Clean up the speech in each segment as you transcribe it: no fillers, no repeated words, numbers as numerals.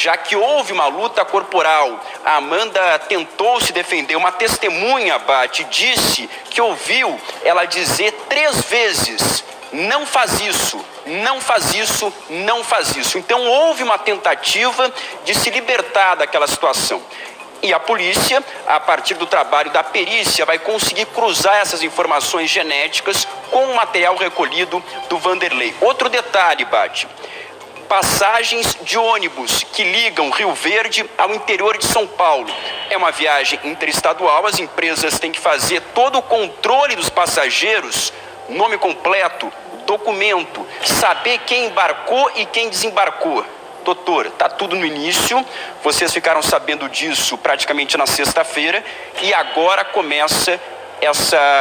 Já que houve uma luta corporal, a Amanda tentou se defender. Uma testemunha, Bate, disse que ouviu ela dizer 3 vezes: não faz isso, não faz isso, não faz isso. Então houve uma tentativa de se libertar daquela situação. E a polícia, a partir do trabalho da perícia, vai conseguir cruzar essas informações genéticas com o material recolhido do Vanderlei. Outro detalhe, Bate: passagens de ônibus que ligam Rio Verde ao interior de São Paulo. É uma viagem interestadual, as empresas têm que fazer todo o controle dos passageiros, nome completo, documento, saber quem embarcou e quem desembarcou. Doutor, está tudo no início, vocês ficaram sabendo disso praticamente na sexta-feira e agora começa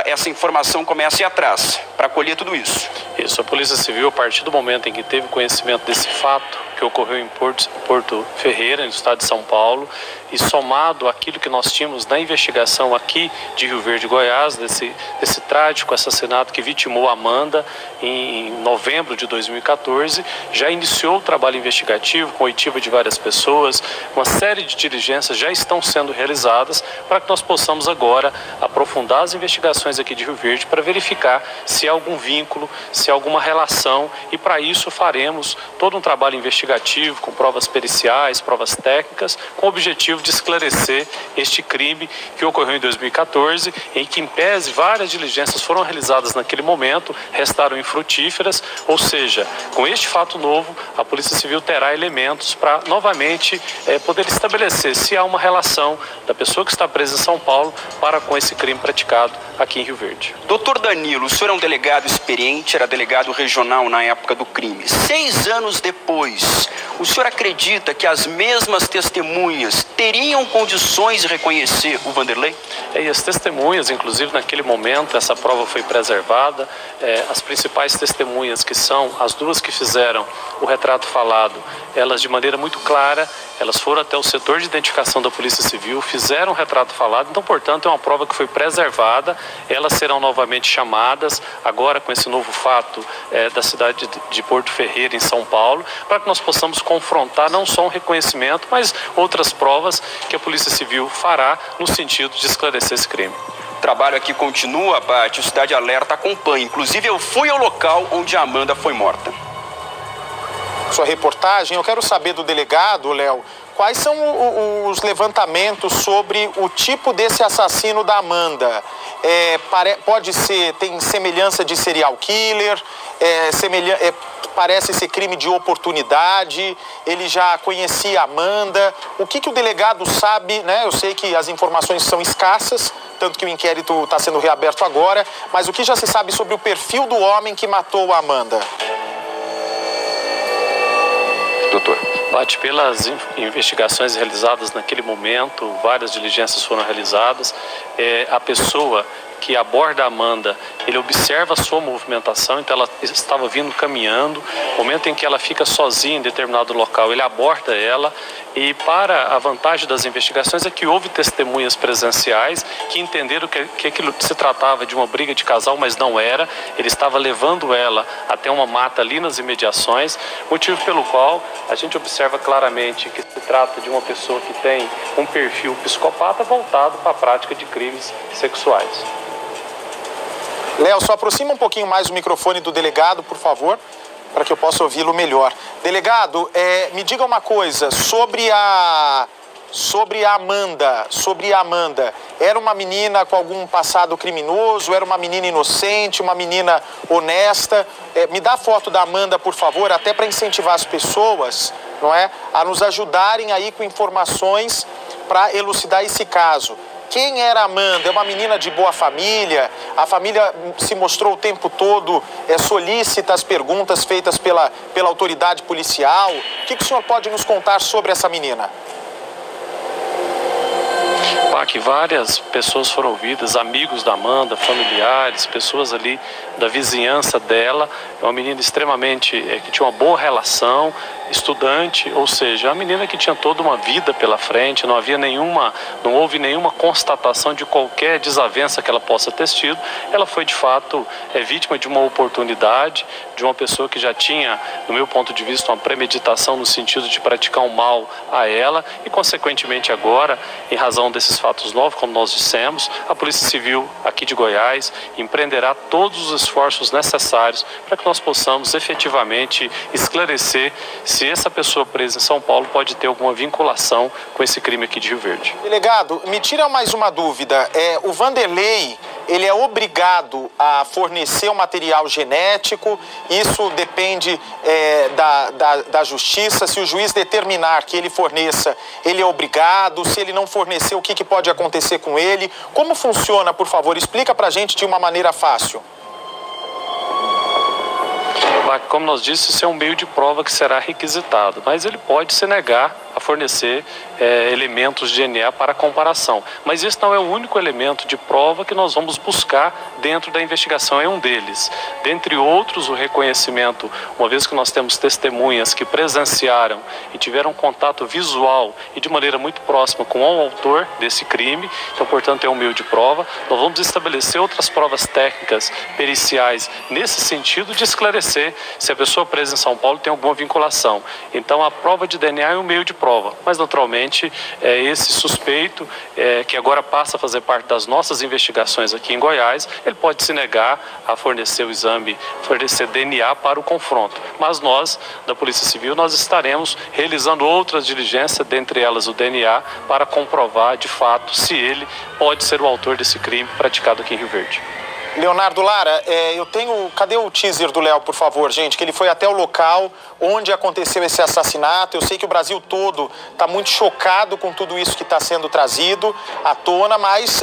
essa informação começa a ir atrás para colher tudo isso. Isso, a Polícia Civil, a partir do momento em que teve conhecimento desse fato que ocorreu em Porto Ferreira, no estado de São Paulo, e somado àquilo que nós tínhamos na investigação aqui de Rio Verde, Goiás, desse trágico assassinato que vitimou a Amanda em novembro de 2014, já iniciou o trabalho investigativo com oitiva de várias pessoas. Uma série de diligências já estão sendo realizadas para que nós possamos agora aprofundar as investigações aqui de Rio Verde para verificar se há algum vínculo, se há alguma relação, e para isso faremos todo um trabalho investigativo com provas periciais, provas técnicas, com o objetivo de esclarecer este crime que ocorreu em 2014, em que, em pese, várias diligências foram realizadas naquele momento, restaram infrutíferas, ou seja, com este fato novo, a Polícia Civil terá elementos para novamente poder estabelecer se há uma relação da pessoa que está presa em São Paulo para com esse crime praticado aqui em Rio Verde. Doutor Danilo, o senhor é um delegado experiente, era delegado regional na época do crime. 6 anos depois, o senhor acredita que as mesmas testemunhas teriam condições de reconhecer o Vanderlei? E as testemunhas, inclusive naquele momento, essa prova foi preservada. As principais testemunhas, que são as duas que fizeram o retrato falado, elas de maneira muito clara, elas foram até o setor de identificação da Polícia Civil, fizeram o retrato falado, então, portanto, é uma prova que foi preservada. Elas serão novamente chamadas, agora com esse novo fato da cidade de Porto Ferreira, em São Paulo, para que nós possamos confrontar não só um reconhecimento, mas outras provas que a Polícia Civil fará no sentido de esclarecer esse crime. O trabalho aqui continua, Bate, o Cidade Alerta acompanha. Inclusive, eu fui ao local onde a Amanda foi morta. Sua reportagem, eu quero saber do delegado, Léo, quais são os levantamentos sobre o tipo desse assassino da Amanda? Pode ser, tem semelhança de serial killer, parece ser crime de oportunidade, ele já conhecia a Amanda. O que o delegado sabe, né? Eu sei que as informações são escassas, tanto que o inquérito está sendo reaberto agora, mas o que já se sabe sobre o perfil do homem que matou a Amanda? Doutor. Bate, pelas investigações realizadas naquele momento, várias diligências foram realizadas, a pessoa que aborda a Amanda, ele observa a sua movimentação, então ela estava vindo caminhando, no momento em que ela fica sozinha em determinado local, ele aborda ela, e para a vantagem das investigações é que houve testemunhas presenciais que entenderam que aquilo se tratava de uma briga de casal, mas não era. Ele estava levando ela até uma mata ali nas imediações, motivo pelo qual a gente observa claramente que se trata de uma pessoa que tem um perfil psicopata voltado para a prática de crimes sexuais. Léo, só aproxima um pouquinho mais o microfone do delegado, por favor, para que eu possa ouvi-lo melhor. Delegado, me diga uma coisa sobre a Amanda. Era uma menina com algum passado criminoso? Era uma menina inocente, uma menina honesta? Me dá a foto da Amanda, por favor, até para incentivar as pessoas, não é, a nos ajudarem aí com informações para elucidar esse caso. Quem era a Amanda? É uma menina de boa família? A família se mostrou o tempo todo solícita às perguntas feitas pela autoridade policial? O que o senhor pode nos contar sobre essa menina? Que várias pessoas foram ouvidas, amigos da Amanda, familiares, pessoas ali da vizinhança dela. É uma menina extremamente, que tinha uma boa relação, estudante, ou seja, a menina que tinha toda uma vida pela frente, não houve nenhuma constatação de qualquer desavença que ela possa ter tido. Ela foi de fato vítima de uma oportunidade, de uma pessoa que já tinha, no meu ponto de vista, uma premeditação no sentido de praticar um mal a ela e, consequentemente, agora, em razão desses fatos novos, como nós dissemos, a Polícia Civil aqui de Goiás empreenderá todos os esforços necessários para que nós possamos efetivamente esclarecer se essa pessoa presa em São Paulo pode ter alguma vinculação com esse crime aqui de Rio Verde. Delegado, me tira mais uma dúvida. O Vanderlei, ele é obrigado a fornecer o material genético? Isso depende da justiça? Se o juiz determinar que ele forneça, ele é obrigado? Se ele não fornecer, o que pode acontecer com ele? Como funciona, por favor? Explica pra gente de uma maneira fácil. Como nós dissemos, isso é um meio de prova que será requisitado, mas ele pode se negar a fornecer elementos de DNA para comparação. Mas esse não é o único elemento de prova que nós vamos buscar dentro da investigação, é um deles. Dentre outros, o reconhecimento, uma vez que nós temos testemunhas que presenciaram e tiveram contato visual e de maneira muito próxima com o autor desse crime, então, portanto, é um meio de prova. Nós vamos estabelecer outras provas técnicas, periciais, nesse sentido de esclarecer se a pessoa presa em São Paulo tem alguma vinculação. Então, a prova de DNA é um meio de prova, mas naturalmente esse suspeito que agora passa a fazer parte das nossas investigações aqui em Goiás, ele pode se negar a fornecer o exame, fornecer DNA para o confronto. Mas nós, da Polícia Civil, nós estaremos realizando outras diligências, dentre elas o DNA, para comprovar de fato se ele pode ser o autor desse crime praticado aqui em Rio Verde. Leonardo Lara, cadê o teaser do Léo, por favor, gente? Que ele foi até o local onde aconteceu esse assassinato. Eu sei que o Brasil todo está muito chocado com tudo isso que está sendo trazido à tona, mas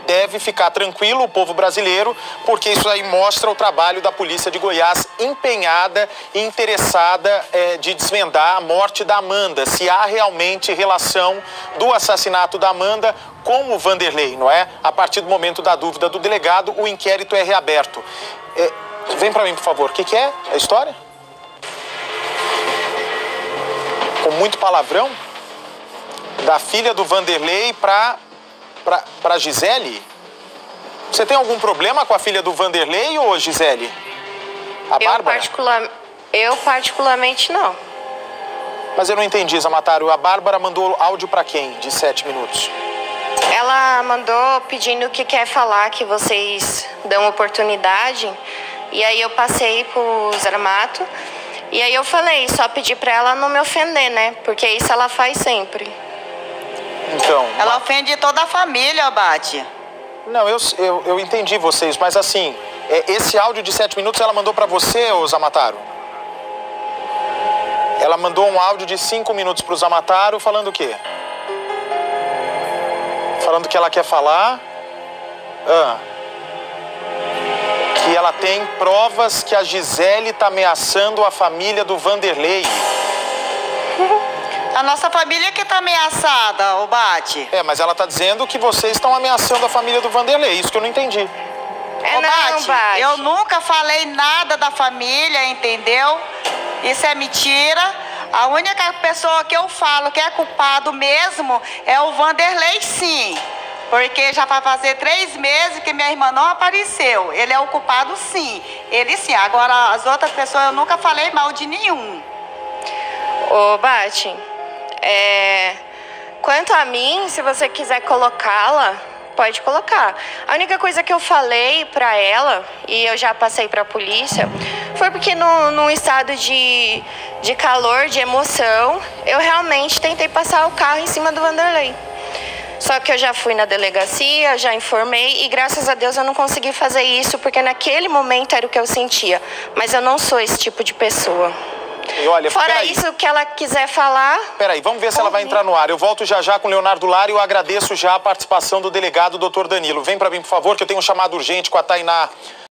deve ficar tranquilo o povo brasileiro, porque isso aí mostra o trabalho da Polícia de Goiás empenhada e interessada de desvendar a morte da Amanda, se há realmente relação do assassinato da Amanda com o Vanderlei, não é? A partir do momento da dúvida do delegado, o inquérito é reaberto. Vem para mim, por favor. O que é a história? Com muito palavrão? Da filha do Vanderlei para Gisele? Você tem algum problema com a filha do Vanderlei ou Gisele? A Bárbara? Eu particularmente não. Mas eu não entendi, Zamataro. A Bárbara mandou áudio para quem de 7 minutos? Ela mandou pedindo que quer falar, que vocês dão oportunidade. E aí eu passei pro Zaramato. E aí eu falei, só pedi pra ela não me ofender, né? Porque isso ela faz sempre. Então... Ela ofende toda a família, Abate. Não, eu entendi vocês, mas assim, esse áudio de 7 minutos ela mandou pra você, ô Zamataro? Ela mandou um áudio de 5 minutos pro Zamataro falando o quê? Falando que ela quer falar... que ela tem provas que a Gisele está ameaçando a família do Vanderlei. A nossa família que está ameaçada, o Bate. Mas ela está dizendo que vocês estão ameaçando a família do Vanderlei. Isso que eu não entendi. Bate, eu nunca falei nada da família, entendeu? Isso é mentira. A única pessoa que eu falo que é culpado mesmo é o Vanderlei, sim. Porque já vai fazer 3 meses que minha irmã não apareceu. Ele é o culpado, sim. Ele sim. Agora, as outras pessoas, eu nunca falei mal de nenhum. Ô, Bate, quanto a mim, se você quiser colocá-la, pode colocar. A única coisa que eu falei pra ela, e eu já passei pra polícia, foi porque num estado de calor, de emoção, eu realmente tentei passar o carro em cima do Vanderlei. Só que eu já fui na delegacia, já informei e graças a Deus eu não consegui fazer isso porque naquele momento era o que eu sentia. Mas eu não sou esse tipo de pessoa. E olha, fora isso, que ela quiser falar... Peraí, vamos ver se ela vai entrar no ar. Eu volto já com o Leonardo Lara e eu agradeço já a participação do delegado, Dr. Danilo. Vem para mim, por favor, que eu tenho um chamado urgente com a Tainá